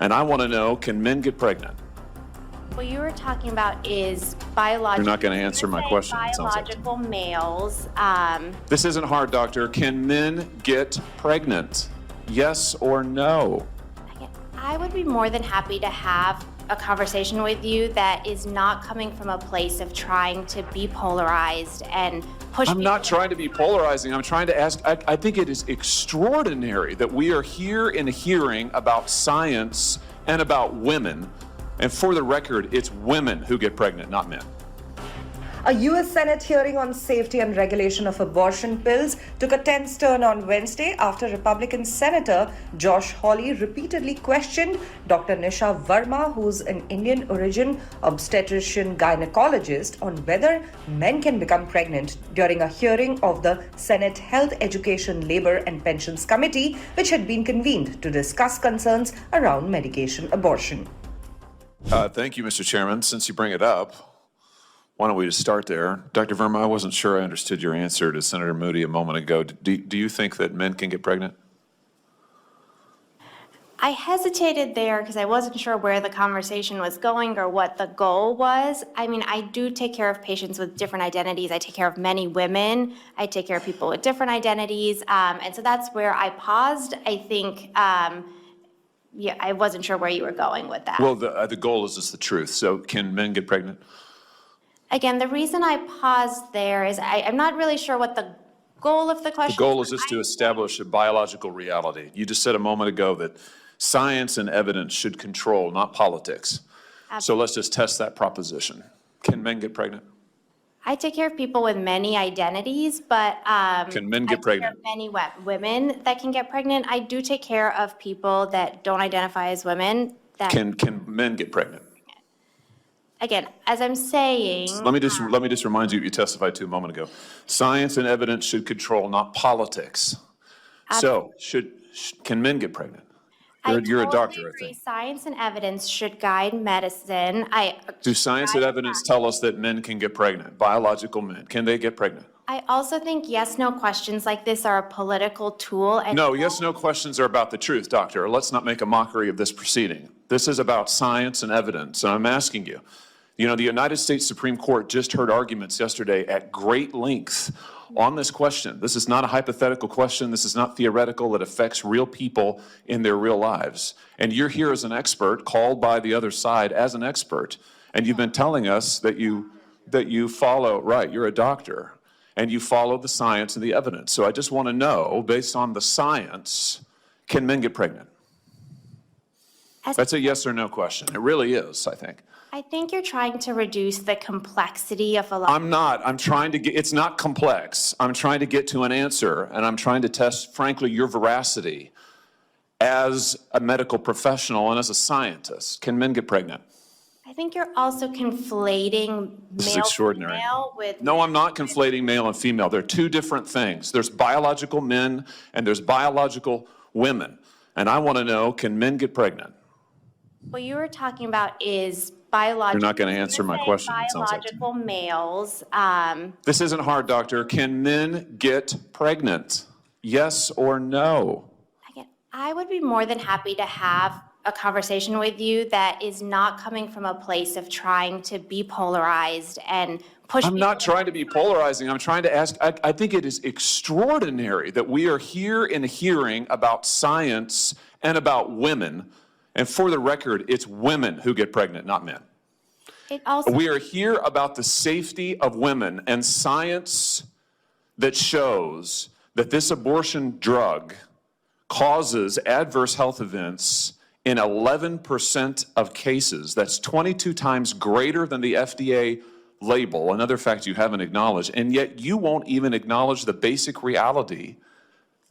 And I want to know, can men get pregnant? What you were talking about is biological. You're not going to answer my question. Biological males. This isn't hard, doctor. Can men get pregnant? Yes or no? I would be more than happy to have a conversation with you that is not coming from a place of trying to be polarized and push. I'm not trying to be polarizing. I'm trying to ask, I think it is extraordinary that we are here in a hearing about science and about women. And for the record, it's women who get pregnant, not men. A U.S. Senate hearing on safety and regulation of abortion pills took a tense turn on Wednesday after Republican Senator Josh Hawley repeatedly questioned Dr. Nisha Verma, who's an Indian origin obstetrician gynecologist, on whether men can become pregnant during a hearing of the Senate Health, Education, Labor and Pensions Committee, which had been convened to discuss concerns around medication abortion. Thank you, Mr. Chairman. Since you bring it up, why don't we just start there? Dr. Verma, I wasn't sure I understood your answer to Senator Moody a moment ago. Do you think that men can get pregnant? I hesitated there because I wasn't sure where the conversation was going or what the goal was. I mean, I do take care of patients with different identities. I take care of many women. I take care of people with different identities. And so that's where I paused. I think, yeah, I wasn't sure where you were going with that. Well, the goal is just the truth. So can men get pregnant? Again, the reason I paused there is I'm not really sure what the goal of the question is. The goal is just to establish a biological reality. You just said a moment ago that science and evidence should control, not politics. Absolutely. So let's just test that proposition. Can men get pregnant? I take care of people with many identities, but can men get pregnant? I take care of many women that can get pregnant. I do take care of people that don't identify as women. That Can men get pregnant? Again, as I'm saying, Let me just remind you what you testified to a moment ago. Science and evidence should control, not politics. So can men get pregnant? You're a doctor, I think. Science and evidence should guide medicine. Do science and evidence tell us that men can get pregnant? Biological men, can they get pregnant? I also think yes/no questions like this are a political tool. And no, yes/no questions are about the truth, doctor. Let's not make a mockery of this proceeding. This is about science and evidence, and I'm asking you. You know, the United States Supreme Court just heard arguments yesterday at great length on this question. This is not a hypothetical question. This is not theoretical. It affects real people in their real lives. And you're here as an expert, called by the other side as an expert, and you've been telling us that you follow, right, you're a doctor, and you follow the science and the evidence. So I just want to know, based on the science, can men get pregnant? That's a yes or no question. It really is, I think. I think you're trying to reduce the complexity of a lot. I'm not. I'm trying to get, it's not complex. I'm trying to get to an answer, and I'm trying to test, frankly, your veracity as a medical professional and as a scientist. Can men get pregnant? I think you're also conflating This is extraordinary. male with... No, I'm not conflating male and female. They're two different things. There's biological men and there's biological women. And I want to know, can men get pregnant? What you were talking about is biological... You're not going to answer my question, it sounds like. Biological males. This isn't hard, doctor. Can men get pregnant? Yes or no? Again, I would be more than happy to have a conversation with you that is not coming from a place of trying to be polarized and push... I'm not trying to be polarizing. I'm trying to ask, I think it is extraordinary that we are here in a hearing about science and about women. And for the record, it's women who get pregnant, not men. We are here about the safety of women and science that shows that this abortion drug causes adverse health events in 11% of cases. That's 22 times greater than the FDA label, another fact you haven't acknowledged, and yet you won't even acknowledge the basic reality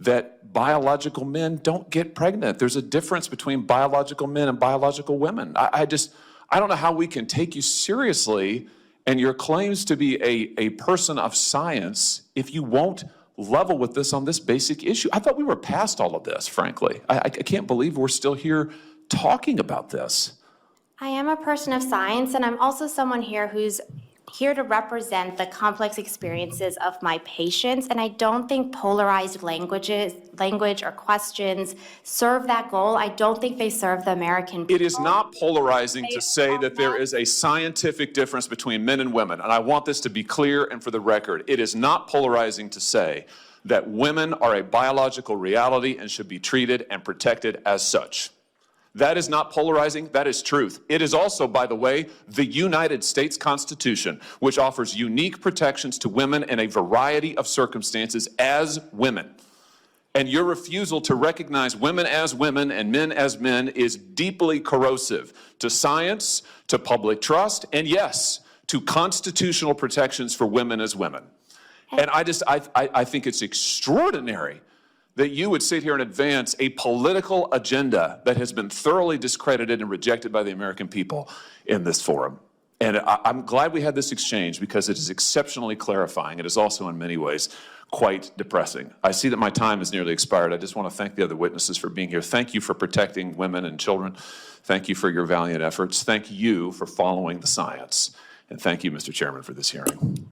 that biological men don't get pregnant. There's a difference between biological men and biological women. I don't know how we can take you seriously and your claims to be a person of science if you won't level with this on this basic issue. I thought we were past all of this, frankly. I can't believe we're still here talking about this. I am a person of science, and I'm also someone here who's here to represent the complex experiences of my patients, and I don't think polarized language or questions serve that goal. I don't think they serve the American people. It is not polarizing to say that there is a scientific difference between men and women, and I want this to be clear and for the record. It is not polarizing to say that women are a biological reality and should be treated and protected as such. That is not polarizing, that is truth. It is also, by the way, the United States Constitution, which offers unique protections to women in a variety of circumstances as women. And your refusal to recognize women as women and men as men is deeply corrosive to science, to public trust, and yes, to constitutional protections for women as women. And I think it's extraordinary that you would sit here and advance a political agenda that has been thoroughly discredited and rejected by the American people in this forum. And I'm glad we had this exchange because it is exceptionally clarifying. It is also in many ways quite depressing. I see that my time has nearly expired. I just want to thank the other witnesses for being here. Thank you for protecting women and children. Thank you for your valiant efforts. Thank you for following the science. And thank you, Mr. Chairman, for this hearing.